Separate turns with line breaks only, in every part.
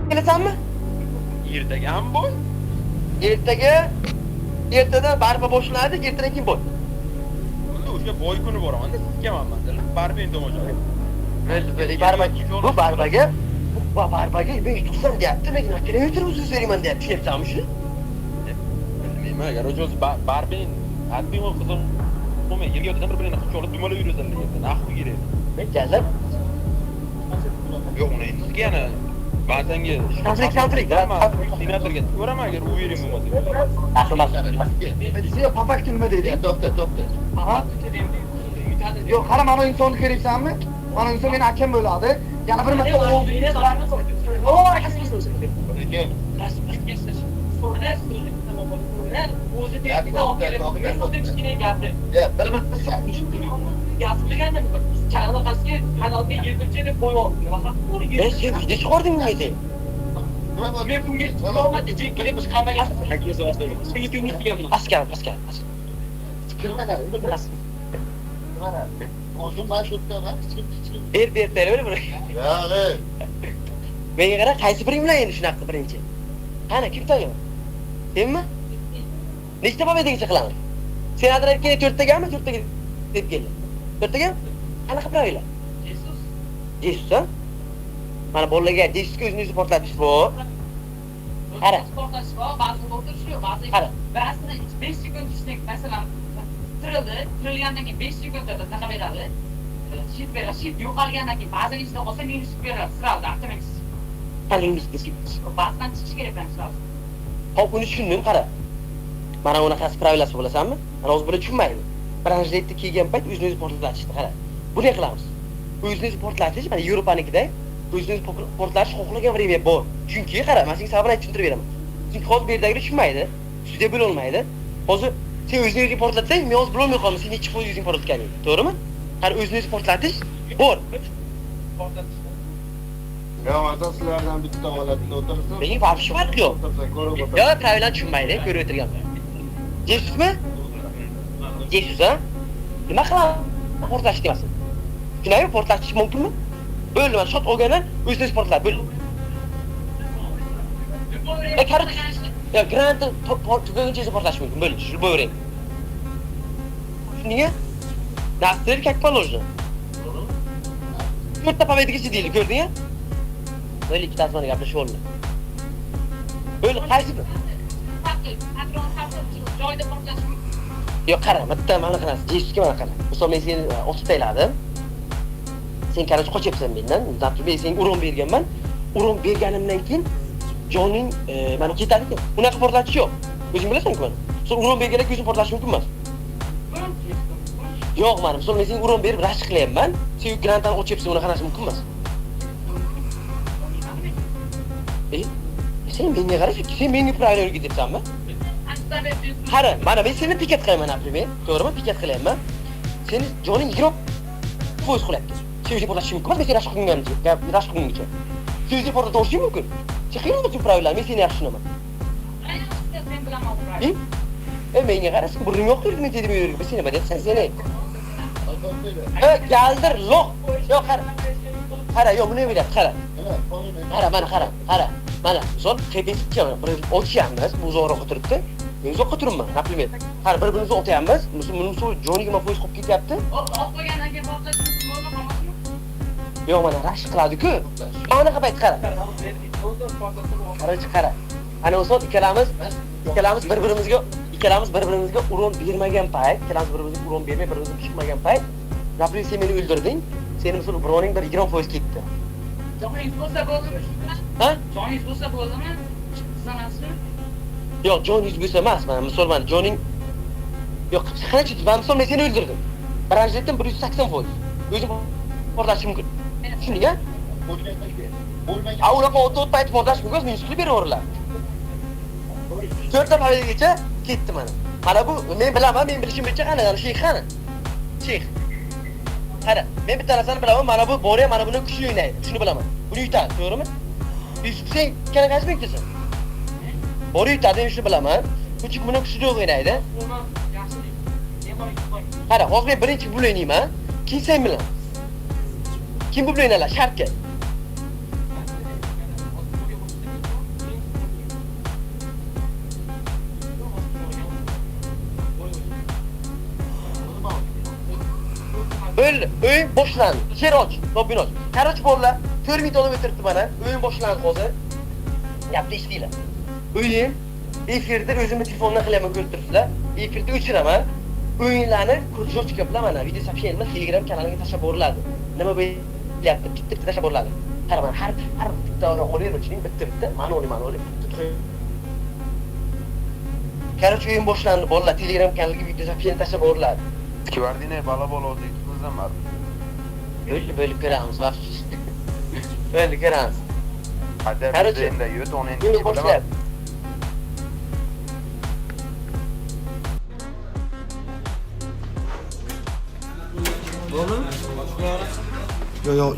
Kelasanmi?
Ertaga ham bo'l.
Ertadan barba boshlanadi, ertadan keyin bo'l.
O'sha boy kuni boraman-da, sizga manman. Barben tomosha.
Bu barbaga men yutuqsam deyapti, men nakira yuturib o'zim beraman deyapti. Tushunayapsanmi shuni?
Bilmayman, agar o'zi barben admin qizim qo'may, yerga o'tirib bir-birini quchoqlab dumalab yurasan deyapti. Naqd kerak.
Men jallab.
Yo'q, uni sizga yana ba'zanga
Konflikt.
senatorga ko'raman agar u yering bo'lmasa.
Ahmas.
Sizga papak nima deydi?
To'xta.
Aha. Yo'q, qara mana insonni ko'ryapsanmi? Mana inson meni akam bo'ladi. Yana bir marta
Ben sen video çıkardın mı dedi? Asker. Ver bırak. Menga qara, qaysi biring bilan endi shunaqa birinchi? Qani, kim tanıyor? Senmi? Nechta pobedagacha qilamiz? Senator aytgan 4 tagami? 4 taga deb keldi. 4 taga? Qanaqa birovlar? Jesus ha? Mana bolalarga Jesusga o'zini portlatish bu. Qara. Qara.
Ba'zida 5 sekund ishlik, masalan, tirilgandan keyin 5 sekundda taqa beradi. Shift yo'qolgandan keyin ba'zan ishda qolsa minus beradi, siralda avtomatik.
Qalingiz kesib.
Ba'zan chiqish kerak ekan siralda.
Hop, uni tushundim, qara. Mana unaqasi pravilasi bilasanmi? Mana o'zi buni tushunmaydi. Branjetni kiygan payt o'zini portlatishdi, qara. Buni qilamiz. O'zini portlatish, mana Yevropanikida o'zini portlatish xohlagan время bor. Chunki qara, men senga sababini tushuntirib beraman. Chunki hozir bu yerdagilar tushunmaydi, sudya bo'la olmaydi. Hozir sen o'zingni portlatsang, men hozir bilolmay qoldim, sen nechi foiz o'zingni portlatganing, to'g'rimi? Qara, o'zini portlatish bor.
Ya, sizlardan bitta holatda o'tirsa,
Mening вообще farq yo'q. Yo, pravilani tushunmaydi, ko'rib o'tirganman. Jesusmi? Jesus ha? Nima qilamiz? Portlash demasin. Shunday portlatish mumkinmi? Bo'ldi, mana shot olgandan o'zini portlat, bo'ldi. Qara. Ya, granat tugaguncha portlash mumkin, bo'ldi. Shu bo'yring. Niye? Nasıl как положено? To'rtta pobedagacha deydi, ko'rding ya? Böyle ikkitasi mana gaplashib oldi. Böyle qaysi bir?
Joyda portlash mumkin.
Yo'q, qara, bitta mana qilasiz. Jesusga mana qara. Misol men seni otib tayladim. Sen qaraj qochyapsan mendan. Men senga uron berganman. Uron berganimdan keyin joning mana ketadi-ku. Unaqa portlatish yo'q. O'zing bilasan-ku mana. Sen uron bergandan keyin portlash mumkin emas. Yo'q, mana misol men senga uron berib rashk qilyapman. Sen granatdan ochyapsan, unaqa narsa mumkin emas. Sen menga qara, sen menga pravil o'rgatyapsanmi? Qara, mana men seni piket qilaman, например. To'g'rimi? Piket qilyapman. Seni joning 20% qilyapti. Sen o'zing portlatish mumkin emas, men seni rashk qilganimcha. Sen o'zing portlatishing mumkin. Sen qiynalmaysan pravillar, men seni yaxshi tushunaman. Menga qara, sen burning yo'q turdi, men dedim yurib, sen nima deyapsan seni? Galdir, lo'q. Yo'q, qara. Qara, yo'q, buni nima deyapti, qara. Qara. Mana, misol, qiyinchilikka bir o'tyapmiz, bu uzoqroq turibdi. Men uzoqqa turibman, например. Qara, bir-birimizni o'tyapmiz. Misol, joniga ma foiz qolib ketyapti.
Qo'ygandan keyin portlash mumkin bo'lmaydimi?
Yo'q, mana rashk qiladi-ku. Mana qapayt qara. Qara. Ana o'sot ikkalamiz bir-birimizga uron bermagan payt, bir-birimizga chiqmagan payt, napример, sen meni o'ldirding. Seni misol birovning bir 20% ketdi.
Joningiz bo'lsa bo'ldimi?
Ha?
Joningiz bo'lsa bo'ldimi? Sanasi?
Yo'q, joningiz bo'lsa emas. Mana misol mana joning yo'q, qanacha men misol men seni o'ldirdim. Branjetdan 180%. O'zim portlashim mumkin. Tushunding-a? Unaqa o'tib payt portlash mumkin, men ustiga beraverlar. 4 ta pobedagacha ketdi mana. Mana bu men bilaman, men bilishim bo'yicha qani, sheyx qani? Sheyx. Qara, men bitta narsani bilaman, mana bu bor ham mana buni kuchli o'ynaydi. Shuni bilaman. Buni yutadi, to'g'rimi? Sen kana qaysi bekdasan? Bor yutadi, men shuni bilaman. Kuchuk buni kuchli o'ynaydi. Qara, hozir men birinchi bul o'ynayman, keyin sen bilan. Kim bu bilan o'ynaylar? Shartga. Bo'ldi. O'yin boshlandi. Cher och, lobbini och. Qarich bo'ldi. 4 minut olib o'tiribdi mana. O'yin boshlandi hozir. Gapni eshtinglar. O'yin efirda o'zimni telefondan qilaman ko'rib turibsizlar. Efirda o'chiraman. O'yinlarni kurjorchka bilan mana video soобщение bilan Telegram kanaliga tashlab boriladi. Nima bo'lyapti? Bitta tashlab boriladi. Qaraman, har bitta o'rin o'chining bitta manoli. Qarich o'yin boshlandi. Bolalar Telegram kanaliga video soобщение tashlab boriladi.
Skvardine bala bola o'zi tuzaman.
Bo'lib ko'ramiz, vaqt. Bo'lib ko'ramiz.
Qadar bizda yo'q, uni endi
O'yin boshlayapti.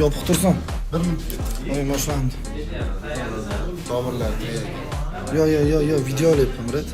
Yopiq tursin. 1 minut. O'yin boshlandi.
Tomirlar.
Yo, video olyapman, Murat.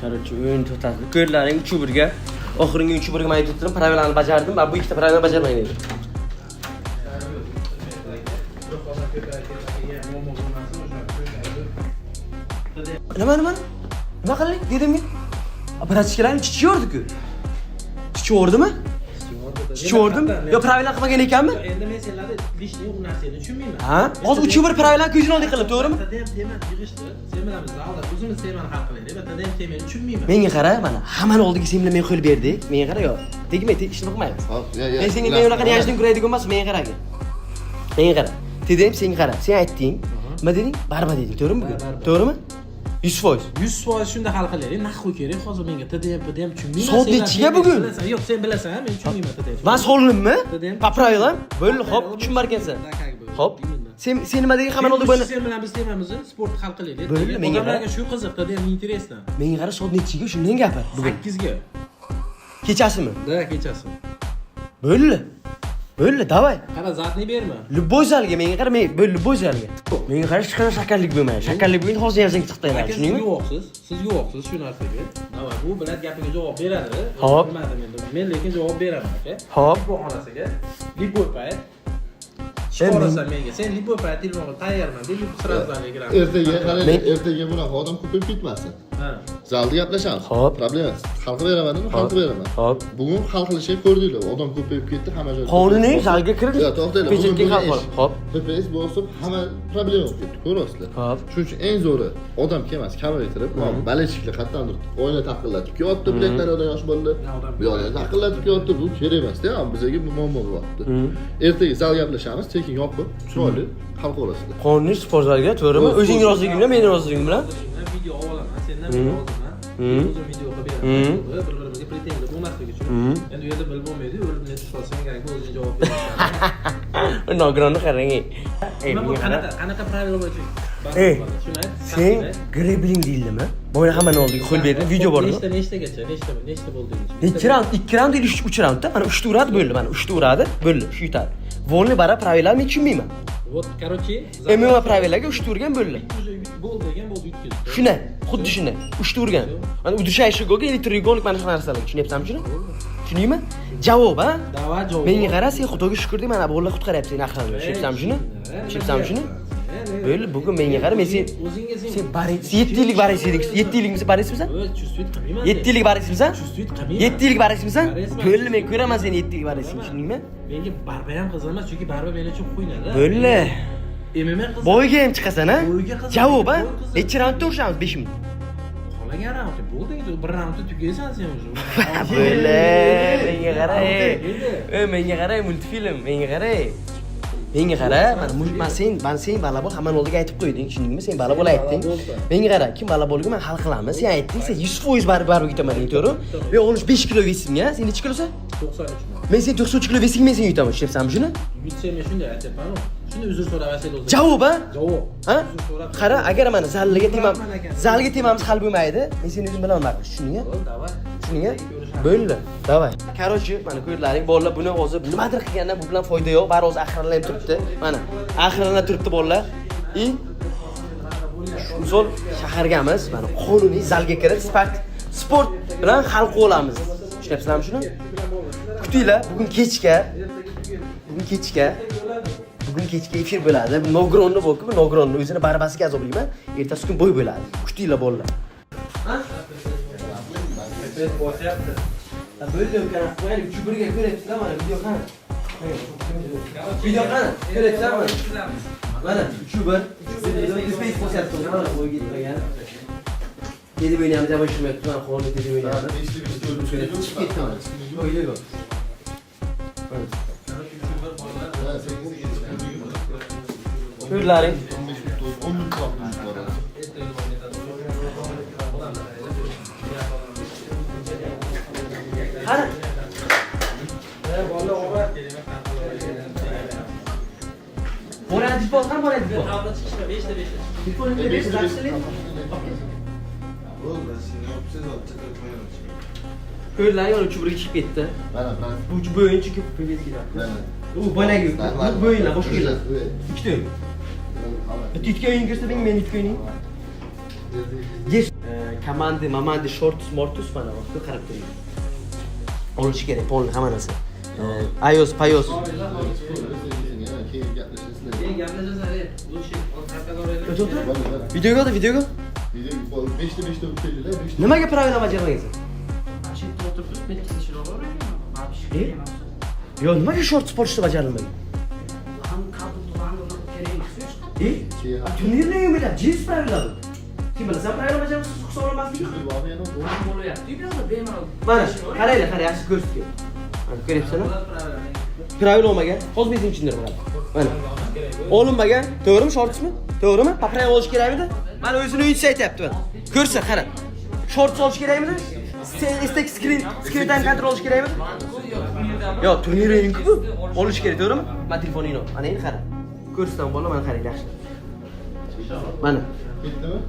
Qarich o'yin to'xtatdi. Ko'rlaring 3-1 ga. Oxirgi 3-1 ga men aytdim, pravilani bajardim. Men bu ikkita pravilani bajarmayman dedim. Nima qilding? Dedimmi? Operatsiyalarni chichyordi-ku. Chichordimi? Chichordimi? Yo pravilani qilmagan ekanmi?
Endi men senlarni lishni u narsani tushunmayman.
Ha? Hozir 3-1 pravilani ko'zini oldi qilib, to'g'rimi?
Tadam teman yig'ishdi. Sen bilan biz zavod o'zimiz temani hal qilaylik. Va tadam temani tushunmayman.
Menga qara, mana hammani oldiga sen bilan men qo'l berdik. Menga qara yo. Tegmay, ishni qilmaymiz. Men senga men unaqa yashdan ko'raydigan emas, menga qara. Menga qara. Dedim, senga qara. Sen aytding. Nima deding? Barba deding, to'g'rimi bugun? To'g'rimi? 100%.
100% shunda hal qilaylik. Nahvu kerak hozir menga tadam tushunmayman.
Soat nechiga bugun?
Yo'q, sen bilasan, men tushunmayman tadam.
Men so'linimmi? Popravilam. Bo'ldi, xo'p, tushunmar ekansan. Xo'p. Sen nima deding? Hammani oldiga buni.
Sen bilan biz temamizni sport hal qilaylik.
Bo'ldi, menga qara.
Odamlarga shu qiziq, tadam interesno.
Menga qara, soat nechiga shundan gapir bugun.
8 ga.
Kechasimi?
Da, kechasi.
Bo'ldi. Bo'ldi, davay.
Qara, zatni berma.
Любой zalga menga qara, men bo'ldi, любой zalga. Menga qara, hech qanday shakarlik bo'lmaydi. Shakarlik bo'lganda hozir yazing tiqtaylar, tushundingmi?
Siz yo'qsiz shu narsaga. Davay, bu bilan gapingga javob beradi.
Hop.
Bilmadim endi. Men lekin javob beraman, aka.
Hop.
Bu xonasiga. Любой payt So'rasan menga, sen lipo operativni tayyorman, deb sразу giraman.
Ertaga qarang, ertaga bunaqa odam ko'payib ketmasin.
Ha.
Zalda gaplashamiz.
Xo'p.
Problema yo'q. Xalq beramanmi? Xalq beraman.
Xo'p.
Bugun hal qilishni ko'rdinglar. Odam ko'payib ketdi, hamma joyda.
Qonuniy zalga kirib,
Yo'q, to'xtanglar.
pechetga hal qil. Xo'p.
PPS bo'lsa hamma problema bo'lib ketdi, ko'ryapsizlar.
Xo'p.
Shuning uchun eng zo'ri odam kelmas, kamaytirib, balechiklar qatdandir o'yna taqillatib kelyapti, biletlarida yosh bolalar. Yo'q, taqillatib kelyapti, bu kerak emas-da, bizga bu muammo bo'lyapti. Ertaga zal gaplashamiz, sekin yopib, chiroyli hal qilasizlar.
Qonuniy sport zalga, to'g'rimi? O'zing roziliging bilan, mening roziligim bilan.
Men video olaman, sendan video olaman. O'zim video qilib beraman. Bir-birimizga pretenziya bo'lmasligi uchun. Endi u yerda bilib bo'lmaydi, o'lib net tushsang kerak, o'zing javob berasan.
Nogironni qarang.
Qanaqa pravilo bo'yicha?
Sen gribling deyildimi? Boyna hammani oldiga qo'l berdi, video bormi?
Nechtagacha, nechta bo'ldingiz?
2 raund, 2 raund или 3 raundda, mana 3 ta uradi bo'ldi, mana 3 ta uradi, bo'ldi, shu yutadi. Volni bara pravilalarni men tushunmayman.
Вот, короче,
MMA pravilaga 3 ta urgan bo'ldi.
Bo'ldi degan bo'ldi yutkazdi.
Shunday, xuddi shunday. 3 ta urgan. Mana udishayishi golga, elektrik gollik mana shu narsalarga tushunayapsanmi shuni? Tushunaymi? Javob, ha?
Da'vat javob.
Menga qara, sen Xudoga shukr deb mana bolalar qutqaryapti seni aqlingni. Tushunayapsanmi shuni? Tushunayapsanmi shuni? Bo'ldi, bugun menga qara, men sen 7 yillik barisiyding. 7 yillik barismisan?
Чувствует qilmayman.
7 yillik barismisan?
Чувствует qilmayman.
7 yillik barismisan? Bo'ldi, men ko'raman seni 7 yillik barisingni, tushundingmi?
Menga barba ham qiziq emas, chunki barba men uchun qo'ynadi.
Bo'ldi.
MMA qiziq.
Boyga ham chiqasan, ha?
Boyga qiziq.
Javob, ha?
Boy qiziq.
Necha raundda urishamiz? 5 minut.
Qolagan raund bo'ldi, endi bir raundda tugaysan sen уже.
Bo'ldi. Menga qara. Menga qara, multfilm, menga qara. Menga qara, men sen balabol hammani oldiga aytib qo'yding, tushundingmi? Sen balabol aytding. Menga qara, kim balabolga men hal qilamiz. Sen aytding, sen 100% baribir yutaman, to'g'ri? Men 15 kilo vesimga, sen necha kilosan?
93.
Men sen 93 kilo vesing, men sen yutaman, tushunayapsanmi shuni?
Yutsam men shunday aytaman. Shuni uzr so'rab aytsa o'zi.
Javob, ha?
Javob.
Ha? Qara, agar mana zalga temamiz hal bo'lmaydi, men seni o'zim bilan maqul, tushundingmi?
Davay.
Tushundingmi? Bo'ldi. Davay. Короче, mana ko'rlaring, bolalar buni o'zi nimadir qilganda bu bilan foyda yo'q, bari o'zi axirlanib turibdi. Mana, axirlanib turibdi bolalar. Misol shahargamiz, mana qonuniy zalga kirib, sport bilan hal qilamiz. Tushunyapsizlarmi shuni? Kutinglar, bugun kechga efir bo'ladi. Bu Nogronni bo'lib, bu Nogronni o'zini barbasiga azoblayman. Ertasi kun bo'y bo'ladi. Kutinglar bolalar. Ha? Bo'ldi, kana qo'ying, 3-1ga ko'ryapsizlar mana video qani? Video qani? Ko'ryapsizlar mana? Mana 3-1. Space qo'shyapti, mana bo'yga yetmagan. Dedi o'ynaymiz, yavaşlamayapti, mana qo'lni dedi o'ynaymiz. Chiqib ketdi mana. Yo'q. Ko'rlaring.
10 minut vaqtimiz bor.
Qani? Boradi, qani boradi?
Avda chiqishda 5ta.
Telefoningda 5 zarsizlik. Ko'rlaring, yana 3-1ga chiqib ketdi.
Mana.
Bu bo'yinchi ko'p keladi.
Mana.
U boyagi, bu bo'yinlar boshqa keladi. Ikkita o'yin. Bitta ikki o'yin kirsa, men ikki o'yining. Yes. Komandi, shortus, mortus mana vaqtda qarab turing. Olish kerak, polni hamma narsa. iOS, payos. Videoga.
Video 5ta o'tkazdilar.
Nimaga pravila bajarmaysan? Yo, nimaga short sportda bajarilmagan? Turnirni yo'qda, jins pravila bu. Kim bilasan pravila bajarmasiz hisoblanmaslik? Mana, qaranglar, yaxshi ko'rsatgan. Mana ko'ryapsizlar? Pravila olmagan, hozir bizning tushundir bo'ladi. Mana. Olinmagan, to'g'rimi, shortsmi? To'g'rimi? Papravil olish kerakmidi? Mana o'zini uychi aytayapti mana. Ko'rsa, qara. Shorts olish kerakmidi? Stack screen time control olish kerakmidi? Yo, turnirning bu olish kerak, to'g'rimi? Men telefoningni ol. Mana endi qara. Ko'rsatdim bola, mana qarang yaxshi. Mana.
Ketdimi?